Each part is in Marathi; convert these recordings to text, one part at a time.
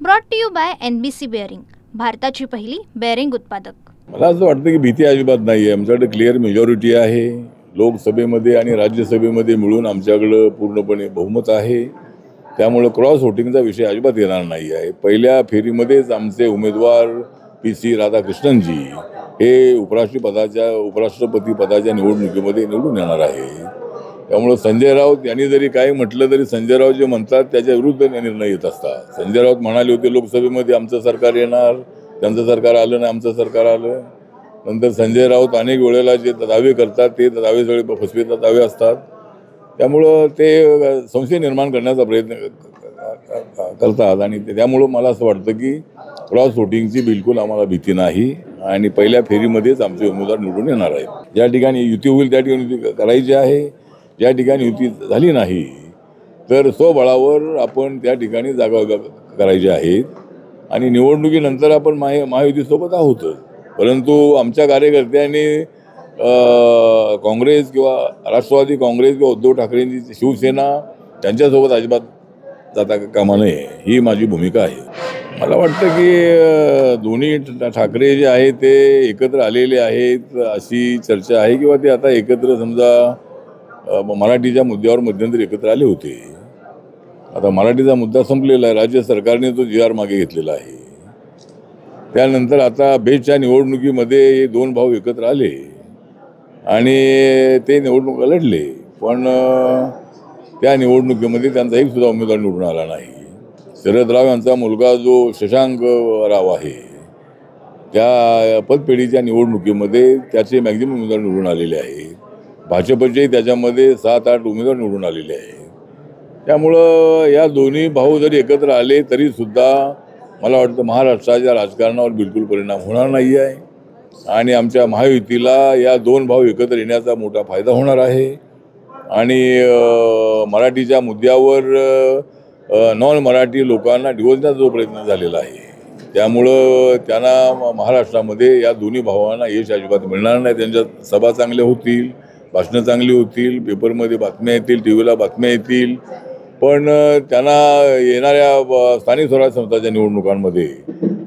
Brought to you by NBC bearing, भारताची पहिली बेअरिंग उत्पादक. मला असं वाटतं की भीती अजिबात नाही आहे. आमच्याकडे क्लिअर मेजॉरिटी आहे. लोकसभेमध्ये आणि राज्यसभेमध्ये मिळून आमच्याकडं पूर्णपणे बहुमत आहे. त्यामुळं क्रॉस वोटिंगचा विषय अजिबात येणार नाही आहे. पहिल्या फेरीमध्येच आमचे उमेदवार PC राधाकृष्णनजी हे उपराष्ट्रपती पदाच्या निवडणुकीमध्ये निवडून येणार आहे. त्यामुळं संजय राऊत यांनी जरी काही म्हटलं तरी संजय राऊत जे म्हणतात त्याच्या विरुद्ध निर्णय येत असतात. संजय राऊत म्हणाले होते लोकसभेमध्ये आमचं सरकार येणार, त्यांचं सरकार आलं नाही, आमचं सरकार आलं. नंतर संजय राऊत अनेक वेळेला जे दावे करतात ते दावे सगळे फसवेचा दावे असतात. त्यामुळं ते संशय निर्माण करण्याचा प्रयत्न करतात आणि त्यामुळं मला असं वाटतं की क्रॉस वोटिंगची बिलकुल आम्हाला भीती नाही आणि पहिल्या फेरीमध्येच आमचे उमेदवार निवडून येणार आहेत. ज्या ठिकाणी युती होईल त्या ठिकाणी युती करायची आहे. ज्या ठिकाणी युती झाली नाही तर स्वबळावर आपण त्या ठिकाणी जागा करायची आहेत आणि निवडणुकीनंतर आपण महायुतीसोबत आहोतच. परंतु आमच्या कार्यकर्त्यांनी काँग्रेस किंवा राष्ट्रवादी काँग्रेस किंवा उद्धव ठाकरेंची शिवसेना त्यांच्यासोबत अजिबात जाता कामा नये ही माझी भूमिका आहे. मला वाटतं की दोन्ही ठाकरे जे आहेत ते एकत्र आलेले आहेत अशी चर्चा आहे किंवा ते आता एकत्र समजा मराठीच्या मुद्द्यावर मध्यंतरी एकत्र आले होते. आता मराठीचा मुद्दा संपलेला आहे. राज्य सरकारने तो GR मागे घेतलेला आहे. त्यानंतर आता बेस्टच्या निवडणुकीमध्ये हे दोन भाऊ एकत्र आले आणि ते निवडणुका लढले, पण त्या निवडणुकीमध्ये त्यांचा एक सुद्धा उमेदवार निवडून आला नाही. शरद राव यांचा मुलगा जो शशांक राव आहे त्या पदपेढीच्या निवडणुकीमध्ये त्याचे मॅक्झिमम उमेदवार निवडून आलेले आहेत. भाजपचे त्याच्यामध्ये 7-8 उमेदवार निवडून आलेले आहेत. त्यामुळं या दोन्ही भाऊ जरी एकत्र आले तरीसुद्धा मला वाटतं महाराष्ट्राच्या राजकारणावर बिलकुल परिणाम होणार नाही आहे आणि आमच्या महायुतीला या दोन भाऊ एकत्र येण्याचा मोठा फायदा होणार आहे आणि मराठीच्या मुद्द्यावर नॉन मराठी लोकांना डिवचण्याचा जो प्रयत्न झालेला आहे त्यामुळं त्यांना महाराष्ट्रामध्ये या दोन्ही भावांना यश अजिबात मिळणार नाही. त्यांच्या सभा चांगल्या होतील, भाषणं चांगली होतील, पेपरमध्ये बातम्या येतील, TV ला बातम्या येतील, पण त्यांना येणाऱ्या स्थानिक स्वराज्य संस्थांच्या निवडणुकांमध्ये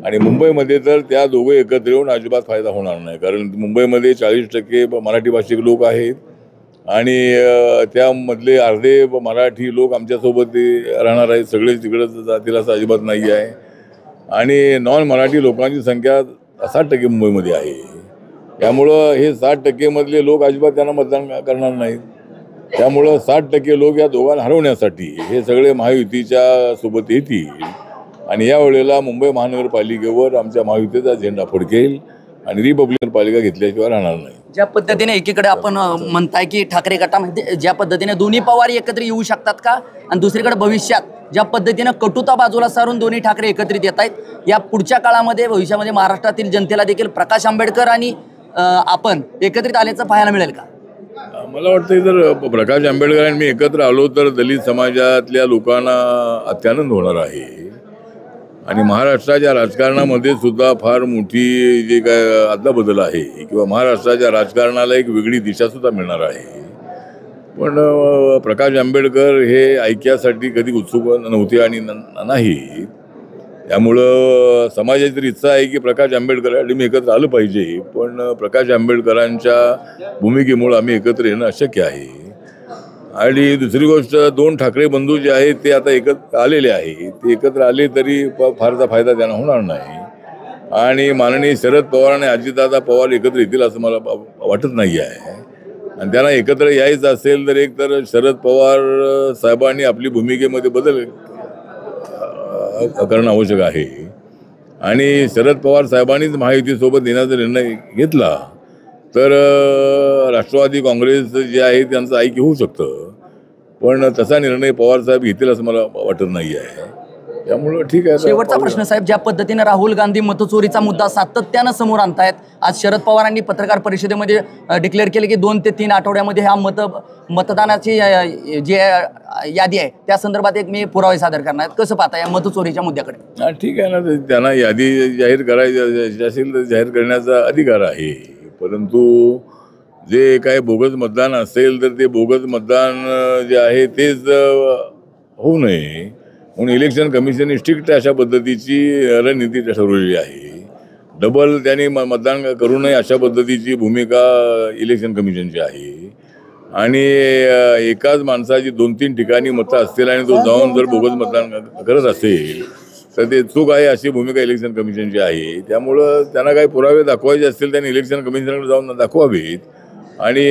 आणि मुंबईमध्ये तर त्या दोघे एकत्र येऊन अजिबात फायदा होणार नाही. कारण मुंबईमध्ये 40% मराठी भाषिक लोक आहेत आणि त्यामधले अर्धे मराठी लोक आमच्यासोबत राहणार आहेत. सगळेच तिकडं जातील असं अजिबात नाही आहे आणि नॉन मराठी लोकांची संख्या 60% मुंबईमध्ये आहे. त्यामुळं हे 60% मधले लोक अजिबात त्यांना मतदान करणार नाहीत. त्यामुळं 60% लोक या दोघांना हरवण्यासाठी हे सगळे महायुतीच्या सोबत येतील आणि यावेळेला मुंबई महानगरपालिकेवर आमच्या महायुतीचा झेंडा फडकेल आणि रिपब्लिकन पालिका घेतल्याशिवाय राहणार नाही. ज्या पद्धतीने एकीकडे आपण म्हणताय की ठाकरे गटामध्ये ज्या पद्धतीने दोन्ही पवार एकत्र येऊ शकतात का, आणि दुसरीकडे भविष्यात ज्या पद्धतीनं कटुता बाजूला सारून दोन्ही ठाकरे एकत्रित येत आहेत, या पुढच्या काळामध्ये भविष्यामध्ये महाराष्ट्रातील जनतेला देखील प्रकाश आंबेडकर आणि आपण एकत्रित आल्याचं पाहायला मिळेल का? मला वाटतं जर प्रकाश आंबेडकर आणि मी एकत्र आलो तर दलित समाजातल्या लोकांना अत्यानंद होणार आहे आणि महाराष्ट्राच्या राजकारणामध्ये सुद्धा फार मोठी जे काय अदलाबदल आहे किंवा महाराष्ट्राच्या राजकारणाला एक वेगळी दिशा सुद्धा मिळणार आहे. पण प्रकाश आंबेडकर हे ऐक्यासाठी कधी उत्सुक नव्हते आणि नाही. त्यामुळं समाजाची तर इच्छा आहे की प्रकाश आंबेडकर मी एकत्र आलं पाहिजे, पण प्रकाश आंबेडकरांच्या भूमिकेमुळं आम्ही एकत्र येणं अशक्य आहे. आणि दुसरी गोष्ट, दोन ठाकरे बंधू जे आहेत ते आता एकत्र आलेले आहेत. ते एकत्र आले तरी फारसा फायदा त्यांना होणार नाही आणि माननीय शरद पवार आणि अजितदादा पवार एकत्र येतील असं मला वाटत नाही आहे. आणि त्यांना एकत्र यायचं असेल तर एक तर शरद पवार साहेबांनी आपली भूमिकेमध्ये बदल करणं आवश्यक आहे आणि शरद पवार साहेबांनीच महायुतीसोबत येण्याचा निर्णय घेतला तर राष्ट्रवादी काँग्रेस जे आहे त्यांचं ऐक्य होऊ शकतं, पण तसा निर्णय पवार साहेब घेतील असं मला वाटत नाही आहे. त्यामुळं ठीक आहे. शेवटचा प्रश्न साहेब, ज्या पद्धतीने राहुल गांधी मतचोरीचा मुद्दा सातत्यानं समोर आणतायत, आज शरद पवारांनी पत्रकार परिषदेमध्ये डिक्लेअर केले की 2 ते 3 आठवड्यामध्ये ह्या मतदानाची जी यादी आहे त्या संदर्भात एक मी पुरावे सादर करणार. कसं पाहता या मतचोरीच्या मुद्द्याकडे? ठीक आहे ना, त्यांना यादी जाहीर करायची असेल तर जाहीर करण्याचा अधिकार आहे, परंतु जे काय बोगस मतदान असेल तर ते बोगस मतदान जे आहे तेच होऊ नये. म्हणून इलेक्शन कमिशनने स्ट्रिक्ट अशा पद्धतीची रणनीती ठरवलेली आहे. डबल त्यांनी मतदान करू नये अशा पद्धतीची भूमिका इलेक्शन कमिशनची आहे. आणि एकाच माणसाची 2-3 ठिकाणी मतं असतील आणि तो जाऊन जर बोगस मतदान करत असेल तर ते चूक आहे अशी भूमिका इलेक्शन कमिशनची आहे. त्यामुळं त्यांना काही पुरावे दाखवायचे असतील त्यांनी इलेक्शन कमिशनकडे जाऊन दाखवावेत आणि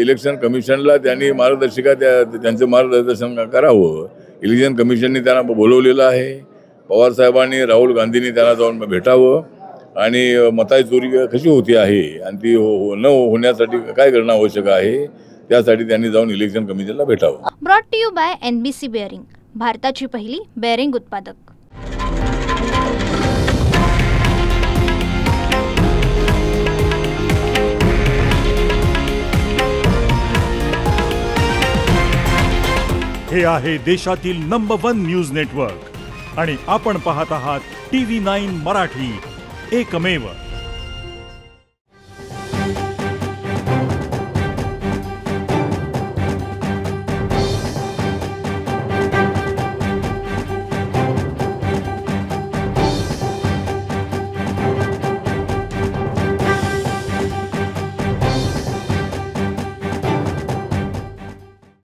इलेक्शन कमिशनला त्यांनी मार्गदर्शिका त्यांचं मार्गदर्शन करावं. इलेक्शन कमिशनने त्यांना बोलवलेलं आहे. पवारसाहेबांनी राहुल गांधींनी त्यांना जाऊन भेटावं आणि मताची चोरी कशी होती आहे आणि ती न होण्यासाठी काय करणं आवश्यक आहे त्यासाठी त्यांनी जाऊन इलेक्शन कमिशनला भेटावं. Brought to you by NBC bearing, भारताची पहिली बेअरिंग उत्पादक. हे आहे देशातील नंबर 1 न्यूज नेटवर्क आणि आपण पाहत आहात TV9 मराठी, एकमेव.